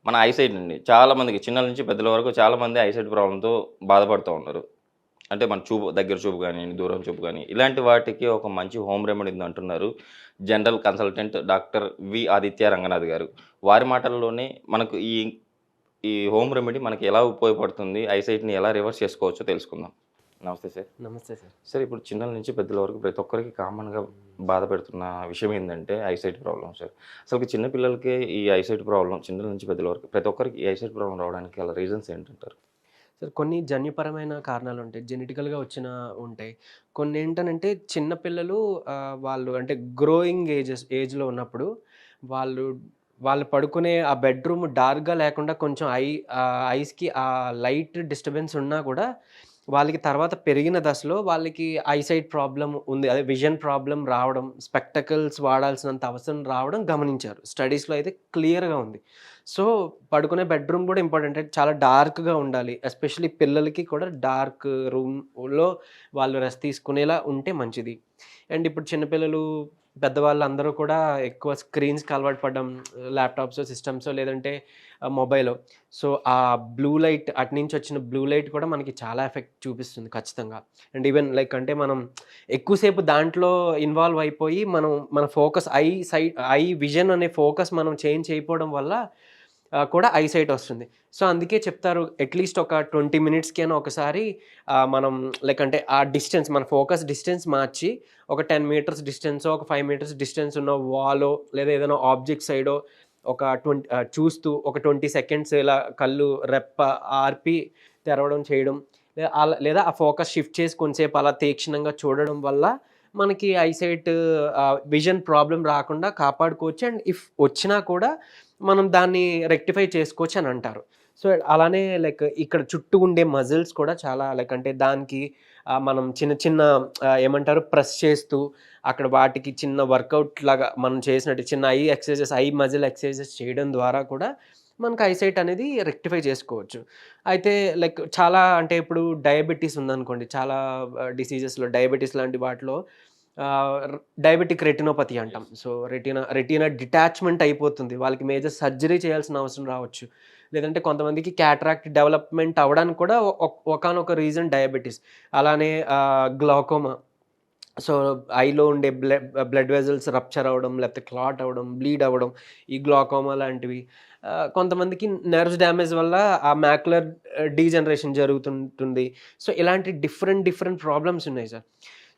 మన ఐసైట్ అండి. చాలామందికి చిన్నల నుంచి పెద్దల వరకు చాలామంది ఐసైట్ ప్రాబ్లమ్‌తో బాధపడుతూ ఉన్నారు. అంటే మన చూపు దగ్గర చూపు గాని, దూరం చూపు గాని ఇలాంటి వాటికి ఒక మంచి హోమ్ రెమెడీ ఉందంటున్నారు. General consultant doctor V. Aditya Ranganath గారు. వారి మాటల్లోనే మనకు ఈ హోమ్ రెమెడీ మనకి ఎలా ఉపయోగపడుతుంది? ఐసైట్‌ని ఎలా రివర్స్ చేసుకోవచ్చో తెలుసుకుందాం. నమస్తే సార్. నమస్తే సార్. సార్ ఇప్పుడు చిన్నల నుంచి పెద్దల వరకు ప్రతి ఒక్కరికి కామన్‌గా బాధ పెడుతున్న విషయం ఏందంటే ఐసైట్ ప్రాబ్లమ్ సార్. అసలుకి చిన్న పిల్లలకే ఈ ఐసైట్ ప్రాబ్లమ్ చిన్నల నుంచి పెద్దల వరకు ప్రతి ఒక్కరికి ఈ ఐసైట్ ప్రాబ్లమ్ రావడానికి గల రీజన్స్ ఏంటంటారు? సార్ కొన్ని జన్యుపరమైన కారణాలుంటాయి. జెనెటికల్‌గా ఉంటాయి. కొన్నేంటనంటే చిన్న పిల్లలు వాళ్ళు అంటే గ్రోయింగ్ ఏజ్‌లో ఉన్నప్పుడు వాళ్ళు వాళ్ళు పడుకునే ఆ బెడ్‌రూమ్ డార్క్‌గా లేకుండా కొంచెం ఐస్‌కి లైట్ డిస్టర్బెన్స్ ఉన్నా కూడా వాళ్ళకి తర్వాత పెరిగిన దశలో వాళ్ళకి ఐసైట్ ప్రాబ్లమ్ ఉంది. అదే విజన్ ప్రాబ్లమ్ రావడం, స్పెక్టకల్స్ వాడాల్సినంత అవసరం రావడం గమనించారు. స్టడీస్‌లో అయితే క్లియర్‌గా ఉంది. సో, పడుకునే బెడ్‌రూమ్ గూడా ఇంపార్టెంట్. అంటే చాలా డార్క్‌గా ఉండాలి. ఎస్పెషల్లీ పిల్లలకి కూడా డార్క్ రూమ్‌లో వాళ్ళు రెస్ట్ తీసుకునేలా ఉంటే మంచిది. అండ్ ఇప్పుడు చిన్న పిల్లలు, పెద్దవాళ్ళందరూ కూడా ఎక్కువ స్క్రీన్స్‌కి అలవాటు పడ్డం. ల్యాప్‌టాప్సో, సిస్టమ్సో లేదంటే మొబైలో. సో, ఆ బ్లూ లైట్ అటునుంచొచ్చిన బ్లూ లైట్ కూడా మనకి చాలా ఎఫెక్ట్ చూపిస్తుంది ఖచ్చితంగా. అండ్ ఈవెన్ లైక్ అంటే మనం ఎక్కువసేపు దాంట్లో ఇన్వాల్వ్ అయిపోయి మన ఫోకస్ ఐ విజన్ అనే ఫోకస్ మనం చేంజ్ చేయకపోవడం వల్ల కూడా ఐసైట్ వస్తుంది. సో, అందుకే చెప్తారు అట్‌లీస్ట్ ఒక 20 మినిట్స్‌కైనా ఒకసారి మనం లైక్ అంటే ఆ డిస్టెన్స్ మన ఫోకస్ డిస్టెన్స్ మార్చి ఒక 10 మీటర్స్ డిస్టెన్సో, ఒక 5 మీటర్స్ డిస్టెన్స్ ఉన్న వాలో లేదా ఏదైనా ఆబ్జెక్ట్ సైడో ఒక చూస్తూ ఒక 20 సెకండ్స్ ఇలా కళ్ళు రెప్ప ఆర్పి తెరవడం చేయడం. లేదా ఆ ఫోకస్ షిఫ్ట్ చేసి కొంసేపు అలా తీక్షణంగా చూడడం వల్ల మనకి ఐసైట్ విజన్ ప్రాబ్లమ్ రాకుండా కాపాడుకోవచ్చు. అండ్ ఇఫ్ వచ్చినా కూడా మనం దాన్ని రెక్టిఫై చేసుకోవచ్చు అని అంటారు. సో, అలానే లైక్ ఇక్కడ చుట్టూ ఉండే మజిల్స్ కూడా చాలా లైక్ అంటే దానికి మనం చిన్న చిన్న ఏమంటారు ప్రెస్ చేస్తూ అక్కడ వాటికి చిన్న వర్కౌట్ లాగా మనం చేసినట్టు చిన్న ఐ మజిల్ ఎక్సర్సైజెస్ చేయడం ద్వారా కూడా మనకు ఐసైట్ అనేది రెక్టిఫై చేసుకోవచ్చు. అయితే లైక్ చాలా అంటే ఇప్పుడు డయాబెటిస్ ఉందనుకోండి. చాలా డిసీజెస్‌లో డయాబెటిస్ లాంటి వాటిలో డయాబెటిక్ రెటినోపతి అంటాం. యెస్. సో, రెటీనా డిటాచ్‌మెంట్ అయిపోతుంది. వాళ్ళకి మేజర్ సర్జరీ చేయాల్సిన అవసరం రావచ్చు. లేదంటే కొంతమందికి క్యాటరాక్ట్ డెవలప్‌మెంట్ అవ్వడానికి కూడా ఒకానొక రీజన్ డయాబెటిస్. అలానే గ్లాకోమా. సో, ఐలో ఉండే బ్లడ్ వెసల్స్ రప్చర్ అవ్వడం, లేకపోతే క్లాట్ అవ్వడం, బ్లీడ్ అవ్వడం, ఈ గ్లాకోమా లాంటివి. కొంతమందికి నెర్వ్స్ డ్యామేజ్ వల్ల ఆ మాక్యులర్ డీజనరేషన్ జరుగుతుంటుంది. సో, ఇలాంటి డిఫరెంట్ ప్రాబ్లమ్స్ ఉన్నాయి సార్.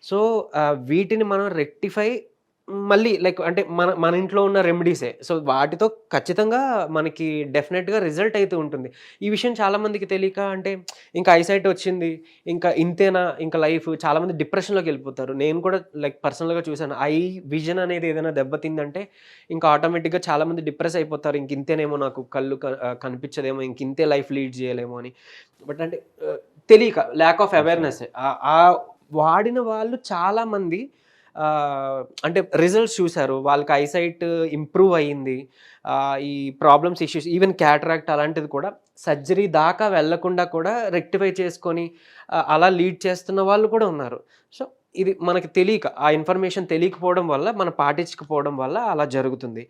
సో, వీటిని మనం రెక్టిఫై మళ్ళీ లైక్ అంటే మన ఇంట్లో ఉన్న రెమెడీసే. సో, వాటితో ఖచ్చితంగా మనకి డెఫినిట్‌గా రిజల్ట్ అయితే ఉంటుంది. ఈ విషయం చాలామందికి తెలియక అంటే ఇంకా ఐసైట్ వచ్చింది. ఇంకా ఇంతేనా ఇంకా లైఫ్ చాలామంది డిప్రెషన్‌లోకెళ్ళిపోతారు. నేను కూడా లైక్ పర్సనల్‌గా చూసాను. విజన్ అనేది ఏదైనా దెబ్బతిందంటే ఇంకా ఆటోమేటిక్‌గా చాలామంది డిప్రెస్ అయిపోతారు. ఇంక ఇంతేనేమో నాకు కళ్ళు కనిపించదేమో, ఇంక ఇంతే లైఫ్ లీడ్ చేయలేమో అని. బట్ అంటే తెలియక ల్యాక్ ఆఫ్ అవేర్‌నెస్. వాడిన వాళ్ళు చాలామంది అంటే రిజల్ట్స్ చూసారు. వాళ్ళకి ఐసైట్ ఇంప్రూవ్ అయింది. ఈ ప్రాబ్లమ్స్, ఇష్యూస్ ఈవెన్ క్యాటరాక్ట్ అలాంటిది కూడా సర్జరీ దాకా వెళ్ళకుండా కూడా రెక్టిఫై చేసుకొని అలా లీడ్ చేస్తున్న వాళ్ళు కూడా ఉన్నారు. సో, ఇది మనకి తెలియక ఆ ఇన్ఫర్మేషన్ తెలియకపోవడం వల్ల, మనం పాటించకపోవడం వల్ల అలా జరుగుతుంది.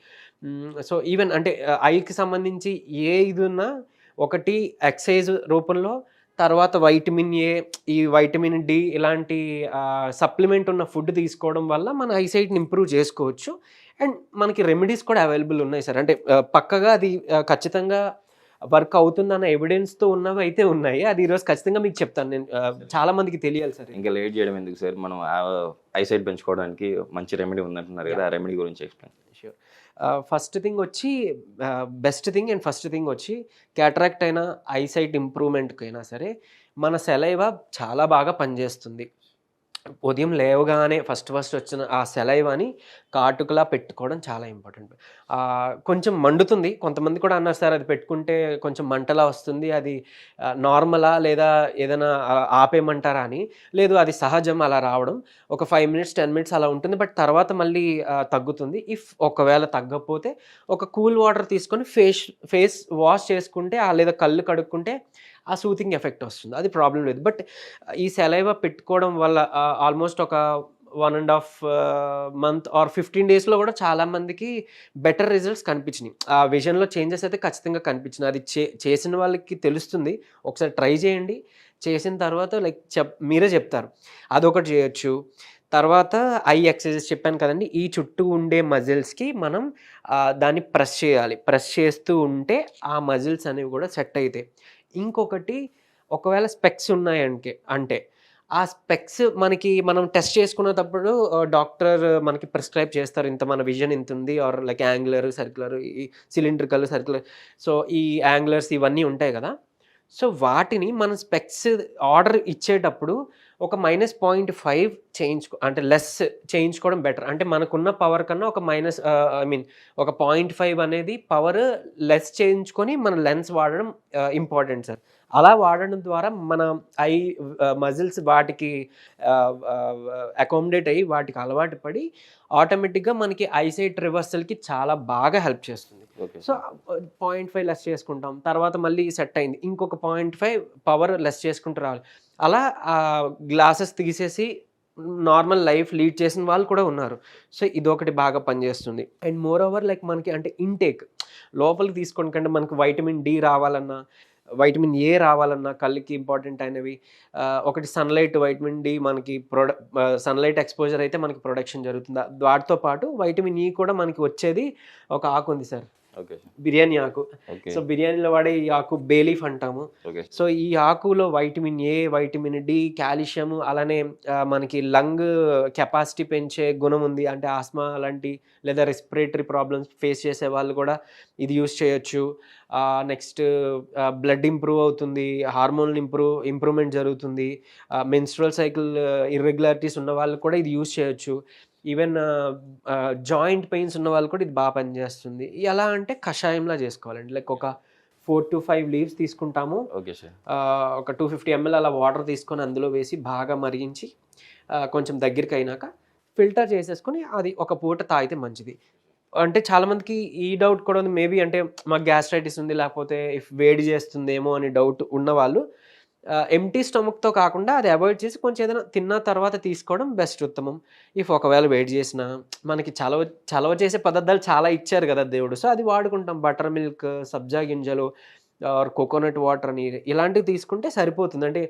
సో, ఈవెన్ అంటే ఐకి సంబంధించి ఏ ఇదున్నా ఒకటి ఎక్సర్సైజ్ రూపంలో, తర్వాత వైటమిన్ ఏ, ఈ వైటమిన్ డి ఇలాంటి సప్లిమెంట్ ఉన్న ఫుడ్ తీసుకోవడం వల్ల మన ఐసైట్‌ని ఇంప్రూవ్ చేసుకోవచ్చు. అండ్ మనకి రెమెడీస్ కూడా అవైలబుల్ ఉన్నాయి సార్. అంటే పక్కాగా అది ఖచ్చితంగా వర్క్ అవుతుందన్న ఎవిడెన్స్‌తో ఉన్నవైతే ఉన్నాయి. అది ఈరోజు ఖచ్చితంగా మీకు చెప్తాను నేను. చాలా మందికి తెలియాలి సార్ ఇది. ఇంకా లేట్ చేయడం ఎందుకు సార్? మనం ఐసైట్ పెంచుకోవడానికి మంచి రెమెడీ ఉందంటున్నారు కదా! యాహ్! ఆ రెమెడీ గురించి ఎక్స్‌ప్లెయిన్. ష్యూర్. ఫస్ట్ థింగ్ వచ్చి best thing and first thing వచ్చి క్యాటరాక్ట్ అయినా, ఐసైట్ ఇంప్రూవ్‌మెంట్‌కైనా సరే మన సెలైవా చాలా బాగా పనిచేస్తుంది. ఉదయం లేవగానే ఫస్ట్ వచ్చిన ఆ సెలైవాని కాటుకలా పెట్టుకోవడం చాలా ఇంపార్టెంట్. కొంచెం మండుతుంది. కొంతమంది కూడా అన్నారు సార్ అది పెట్టుకుంటే కొంచెం మంటలా వస్తుంది. అది నార్మలా లేదా ఏదైనా ఆపేయమంటారా అని. లేదు, అది సహజం అలా రావడం. ఒక 5 మినిట్స్, 10 మినిట్స్ అలా ఉంటుంది. బట్ తర్వాత మళ్ళీ తగ్గుతుంది. ఒకవేళ తగ్గకపోతే ఒక కూల్ వాటర్ తీసుకొని ఫేస్ వాష్ చేసుకుంటే లేదా కళ్ళు కడుక్కుంటే ఆ సూతింగ్ ఎఫెక్ట్ వస్తుంది. అది ప్రాబ్లమ్ లేదు. బట్ ఈ సెలైవా పెట్టుకోవడం వల్ల ఆల్మోస్ట్ ఒక 1.5 మంత్ ఆర్ 15 డేస్లో కూడా చాలా మందికి బెటర్ రిజల్ట్స్ కనిపించినాయి. ఆ విజన్లో చేంజెస్ అయితే ఖచ్చితంగా కనిపించినాయి. అది చేసిన వాళ్ళకి తెలుస్తుంది. ఒకసారి ట్రై చేయండి. చేసిన తర్వాత లైక్ మీరే చెప్తారు. అదొకటి చేయొచ్చు. తర్వాత ఐ ఎక్సర్సైజెస్ చెప్పాను కదండీ! ఈ చుట్టూ ఉండే మజిల్స్‌కి మనం దాన్ని ప్రెస్ చేయాలి. ప్రెస్ చేస్తూ ఉంటే ఆ మజిల్స్ అనేవి కూడా సెట్ అయితాయి. ఇంకొకటి, ఒకవేళ స్పెక్స్ అంటే ఆ స్పెక్స్ మనం టెస్ట్ చేసుకునేటప్పుడు డాక్టర్ మనకి ప్రిస్క్రైబ్ చేస్తారు. ఇంత మన విజన్ ఇంతుంది ఆర్ లైక్ యాంగులర్, సర్క్యులర్, ఈ సిలిండ్రికల్, సర్క్యులర్. సో, ఈ యాంగులర్స్ ఇవన్నీ ఉంటాయి కదా! సో, వాటిని మనం స్పెక్స్ ఆర్డర్ ఇచ్చేటప్పుడు ఒక -0.5 అంటే లెస్ చేయించుకోవడం బెటర్. అంటే మనకున్న పవర్ కన్నా ఒక ఒక 0.5 అనేది పవర్ లెస్ చేయించుకొని మన లెన్స్ వాడడం ఇంపార్టెంట్ సార్. అలా వాడడం ద్వారా మన ఐ మజిల్స్ వాటికి అకామిడేట్ అయ్యి వాటికి అలవాటు పడి ఆటోమేటిక్‌గా మనకి ఐసైట్ రివర్సల్‌కి చాలా బాగా హెల్ప్ చేస్తుంది. ఓకే. సో, 0.5 లెస్ చేసుకుంటాం. తర్వాత మళ్ళీ సెట్ అయింది. ఇంకొక 0.5 పవర్ లెస్ చేసుకుంటూ రావాలి. అలా గ్లాసెస్ తీసేసి నార్మల్ లైఫ్ లీడ్ చేసిన వాళ్ళు కూడా ఉన్నారు. సో, ఇదొకటి బాగా పనిచేస్తుంది. అండ్ మోర్ ఓవర్ లైక్ మనకి అంటే ఇంటేక్ లోపలికి తీసుకోవడం కంటే మనకి వైటమిన్ డి రావాలన్నా, వైటమిన్ ఏ రావాలన్నా కళ్ళకి ఇంపార్టెంట్ అయినవి. ఒకటి సన్‌లైట్, వైటమిన్ డి మనకి సన్‌లైట్ ఎక్స్‌పోజర్ అయితే మనకి ప్రొడక్షన్ జరుగుతుంది. వాటితో పాటు వైటమిన్ ఈ కూడా మనకి వచ్చేది ఒక ఆకు ఉంది సార్. ఓకే. బిర్యానీ ఆకు. ఓకే. సో, బిర్యానీలో వాడే ఈ ఆకు బే లీఫ్ అంటాము. ఓకే. సో, ఈ ఆకులో vitamin A, vitamin D, calcium, అలానే మనకి లంగ్ కెపాసిటీ పెంచే గుణం ఉంది. అంటే ఆస్మా అలాంటి లేదా రెస్పిరేటరీ ప్రాబ్లమ్స్ ఫేస్ చేసే వాళ్ళు కూడా ఇది యూజ్ చేయొచ్చు. నెక్స్ట్ బ్లడ్ ఇంప్రూవ్ అవుతుంది. హార్మోన్ ఇంప్రూవ్‌మెంట్ జరుగుతుంది. మెన్స్ట్రువల్ సైకిల్ ఇర్రెగ్యులారిటీస్ ఉన్న వాళ్ళు కూడా ఇది యూజ్ చేయొచ్చు. ఈవెన్ జాయింట్ పెయిన్స్ ఉన్న వాళ్ళు కూడా ఇది బాగా పనిచేస్తుంది. ఎలా అంటే కషాయంలా చేసుకోవాలండి. లైక్ ఒక 4-5 లీవ్స్ తీసుకుంటాము. Okay sir. ఒక 250 ml అలా వాటర్ తీసుకొని అందులో వేసి బాగా మరిగించి కొంచెం దగ్గరికి అయినాక ఫిల్టర్ చేసేసుకొని అది ఒక పూట తాగితే మంచిది. అంటే చాలామందికి ఈ డౌట్ కూడా ఉంది. మేబీ అంటే మాకు గ్యాస్ట్రైటిస్ ఉంది, లేకపోతే వేడి చేస్తుందేమో అని డౌట్ ఉన్నవాళ్ళు ఎంప్టీ స్టమక్‌తో కాకుండా అది అవాయిడ్ చేసి కొంచెం ఏదైనా తిన్న తర్వాత తీసుకోవడం బెస్ట్, ఉత్తమం. ఒకవేళ వెయిట్ చేసినా మనకి చలవ చేసే పదార్థాలు చాలా ఇచ్చారు కదా దేవుడు. సో, అది వాడుకుంటాం. బటర్ మిల్క్, సబ్జా గింజలు ఆర్ కోకోనట్ వాటర్ అని ఇలాంటివి తీసుకుంటే సరిపోతుంది. అంటే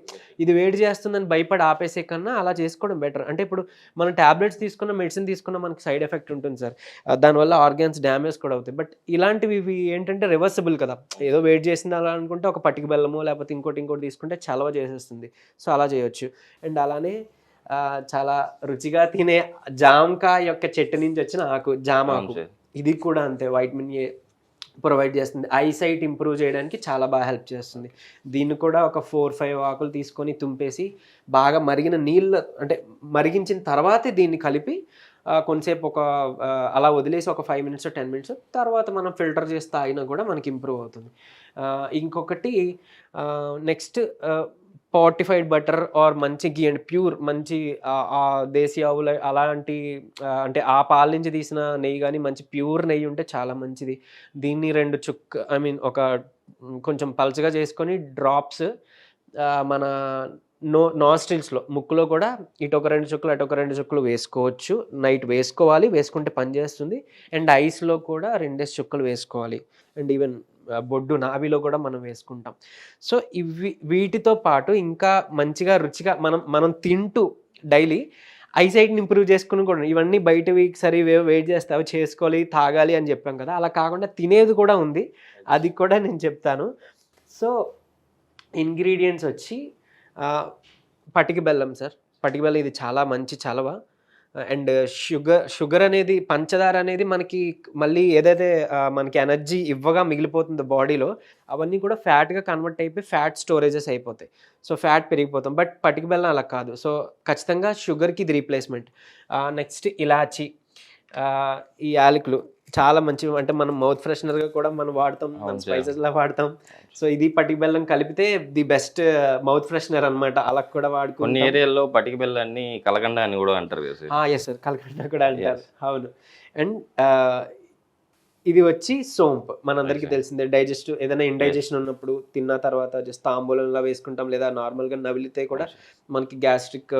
ఇది వేడి చేస్తుందని భయపడి ఆపేసే కన్నా అలా చేసుకోవడం బెటర్. అంటే ఇప్పుడు మనం టాబ్లెట్స్ తీసుకున్న, మెడిసిన్ తీసుకున్న మనకి సైడ్ ఎఫెక్ట్ ఉంటుంది సార్. దానివల్ల ఆర్గాన్స్ డ్యామేజ్ కూడా అవుతాయి. బట్ ఇవి ఏంటంటే రివర్సిబుల్ కదా! ఏదో వేడి చేసింది అలా అనుకుంటే ఒక పటిక బెల్లమో లేకపోతే ఇంకోటి తీసుకుంటే చలవ చేసేస్తుంది. సో, అలా చేయొచ్చు. అండ్ అలానే చాలా రుచిగా తినే జామకాయ యొక్క చెట్టు నుంచి వచ్చిన ఆకు, జామాకు. ఇది కూడా అంతే, వైటమిన్ ఏ ప్రొవైడ్ చేస్తుంది. ఐసైట్ ఇంప్రూవ్ చేయడానికి చాలా బాగా హెల్ప్ చేస్తుంది. దీన్ని కూడా ఒక 4-5 ఆకులు తీసుకొని తుంపేసి బాగా మరిగిన నీళ్ళు, అంటే మరిగించిన తర్వాతే దీన్ని కలిపి కొంతసేపు అలా వదిలేసి ఒక 5 మినిట్స్ 10 మినిట్స్ తర్వాత మనం ఫిల్టర్ చేసి తాగినా కూడా మనకి ఇంప్రూవ్ అవుతుంది. ఇంకొకటి నెక్స్ట్ ఫోర్టిఫైడ్ బటర్ ఆర్ మంచి ఘీ అండ్ ప్యూర్ మంచి దేశీ ఆవుల అలాంటి అంటే ఆ పాల నుంచి తీసిన నెయ్యి కానీ మంచి ప్యూర్ నెయ్యి ఉంటే చాలా మంచిది. దీన్ని 2 ఒక కొంచెం పల్చగా చేసుకొని డ్రాప్స్ మన నాస్ట్రిల్స్‌లో, ముక్కులో కూడా ఇటొక 2 చుక్కలు అటొక 2 చుక్కలు వేసుకోవచ్చు. నైట్ వేసుకోవాలి, వేసుకుంటే పనిచేస్తుంది. అండ్ ఐస్‌లో కూడా 2 చుక్కలు వేసుకోవాలి. అండ్ ఈవెన్ బొడ్డు నాభిలో కూడా మనం వేసుకుంటాం. సో, వీటితో పాటు ఇంకా మంచిగా రుచిగా మనం తింటూ డైలీ ఐసైట్‌ని ఇంప్రూవ్ చేసుకుని కూడా, ఇవన్నీ బయటవి సరే వెయిట్ చేస్తే అవి చేసుకోవాలి, తాగాలి అని చెప్పాం కదా! అలా కాకుండా తినేది కూడా ఉంది. అది కూడా నేను చెప్తాను. సో, ఇంగ్రీడియంట్స్ వచ్చి పటిక బెల్లం సార్. పటిక బెల్లం ఇది చాలా మంచి చలవ. అండ్ షుగర్ అనేది, పంచదార అనేది మనకి మళ్ళీ ఏదైతే మనకి ఎనర్జీ ఇవ్వగా మిగిలిపోతుందో బాడీలో, అవన్నీ కూడా ఫ్యాట్‌గా కన్వర్ట్ అయిపోయి ఫ్యాట్ స్టోరేజెస్ అయిపోతాయి. సో, ఫ్యాట్ పెరిగిపోతాం. బట్ పటిక బెల్లం అలా కాదు. సో, ఖచ్చితంగా షుగర్‌కి ఇది రీప్లేస్మెంట్. నెక్స్ట్ ఇలాచీ, ఈ యాలకులు చాలా మంచివి. అంటే మనం మౌత్ ఫ్రెషనర్‌గా కూడా మనం వాడతాం, మన స్పైసెస్‌లా వాడతాం. సో, ఇది పటిక బెల్లం కలిపితే ది బెస్ట్ మౌత్ ఫ్రెషనర్ అనమాట. అలా కూడా వాడుకుంటాం. కొన్ని ఏరియాల్లో పటిక బెల్లాన్ని కలకండ అని కూడా అంటారు కదా సార్. యెస్ సార్, కలకండ కూడా అంటారు. అవును. అండ్ ఇది వచ్చి సోంప్, మనందరికీ Okay. తెలిసిందే. ఏదైనా ఇండైజెషన్ ఉన్నప్పుడు తిన్న తర్వాత జస్ట్ తాంబూలంలా వేసుకుంటాం, లేదా నార్మల్గా నవిలితే కూడా మనకి గ్యాస్ట్రిక్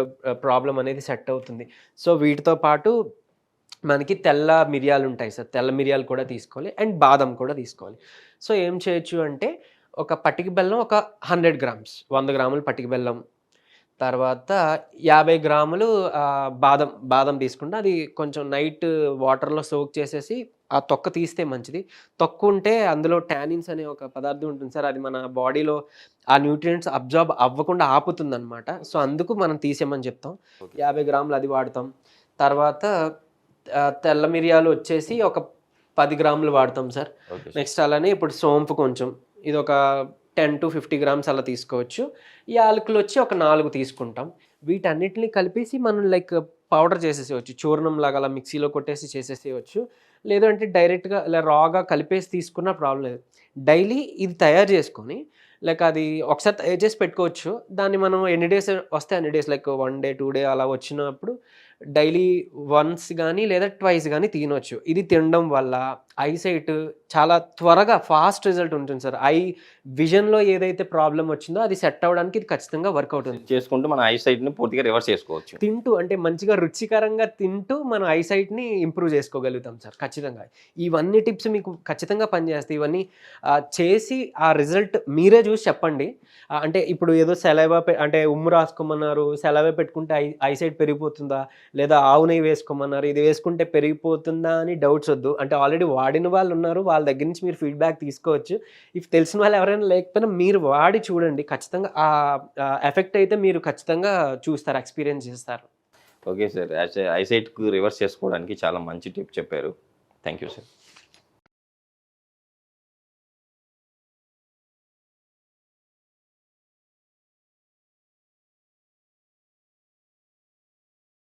ప్రాబ్లం అనేది సెట్ అవుతుంది. సో వీటితో పాటు మనకి తెల్ల మిరియాలు ఉంటాయి సార్, తెల్ల మిరియాలు కూడా తీసుకోవాలి, అండ్ బాదం కూడా తీసుకోవాలి. సో ఏం చేయొచ్చు అంటే ఒక పటిక బెల్లం ఒక 100 గ్రామ్స్, 100 గ్రాములు పటిక బెల్లం, తర్వాత 50 గ్రాములు బాదం తీసుకుంటే అది కొంచెం నైట్ వాటర్లో సోక్ చేసేసి ఆ తొక్క తీస్తే మంచిది. తొక్క ఉంటే అందులో టానిన్స్ అనే ఒక పదార్థం ఉంటుంది సార్, అది మన బాడీలో ఆ న్యూట్రియంట్స్ అబ్జార్బ్ అవ్వకుండా ఆపుతుందన్నమాట. సో అందుకు మనం తీసేయమని చెప్తాం. 50 గ్రాములు అది వాడతాం. తర్వాత తెల్ల మిరియాలు వచ్చేసి ఒక 10 గ్రాములు వాడతాం సార్. నెక్స్ట్ అలానే ఇప్పుడు సోంపు కొంచెం, ఇది ఒక 10 to 50 గ్రామ్స్ అలా తీసుకోవచ్చు. యాలకులు వచ్చి ఒక 4 తీసుకుంటాం. వీటన్నిటిని కలిపేసి మనం లైక్ పౌడర్ చేసేసేయచ్చు, చూర్ణం లాగా అలా మిక్సీలో కొట్టేసి చేసేసేయచ్చు. లేదంటే డైరెక్ట్గా ఇలా రాగా కలిపేసి తీసుకున్న ప్రాబ్లం లేదు. డైలీ ఇది తయారు చేసుకొని లైక్ అది ఒకసారి తయారు చేసి పెట్టుకోవచ్చు. దాన్ని మనం ఎన్ని డేస్ వస్తే అన్ని డేస్, లైక్ 1 డే 2 డే అలా వచ్చినప్పుడు డైలీ వన్స్ కానీ లేదా ట్వైస్ కానీ తినొచ్చు. ఇది తినడం వల్ల ఐసైట్ చాలా త్వరగా ఫాస్ట్ రిజల్ట్ ఉంటుంది సార్. విజన్లో ఏదైతే ప్రాబ్లం వచ్చిందో అది సెట్ అవ్వడానికి ఇది ఖచ్చితంగా వర్క్ అవుతుంది. చేసుకుంటూ మన ఐసైట్ని పూర్తిగా రివర్స్ చేసుకోవచ్చు. తింటూ అంటే మంచిగా రుచికరంగా తింటూ మన ఐసైట్ని ఇంప్రూవ్ చేసుకోగలుగుతాం సార్ ఖచ్చితంగా. ఇవన్నీ టిప్స్ మీకు ఖచ్చితంగా పనిచేస్తాయి. ఇవన్నీ చేసి ఆ రిజల్ట్ మీరే చూసి చెప్పండి. అంటే ఇప్పుడు ఏదో సెలవా అంటే ఉమ్ము రాసుకోమన్నారు, సెలవా పెట్టుకుంటే ఐసైట్ పెరిగిపోతుందా, లేదా ఆవు నెయ్యి వేసుకోమన్నారు, ఇది వేసుకుంటే పెరిగిపోతుందా అని డౌట్స్ వద్దు. అంటే ఆల్రెడీ వాడిన వాళ్ళు ఉన్నారు, వాళ్ళ దగ్గర నుంచి మీరు ఫీడ్బ్యాక్ తీసుకోవచ్చు. ఇఫ్ తెలిసిన వాళ్ళు ఎవరైనా లేకపోయినా మీరు వాడి చూడండి, ఖచ్చితంగా ఆ ఎఫెక్ట్ అయితే మీరు ఖచ్చితంగా చూస్తారు, ఎక్స్పీరియన్స్ చేస్తారు. ఓకే సార్, ఐసైట్కు రివర్స్ చేసుకోవడానికి చాలా మంచి టిప్ చెప్పారు. Thank you sir.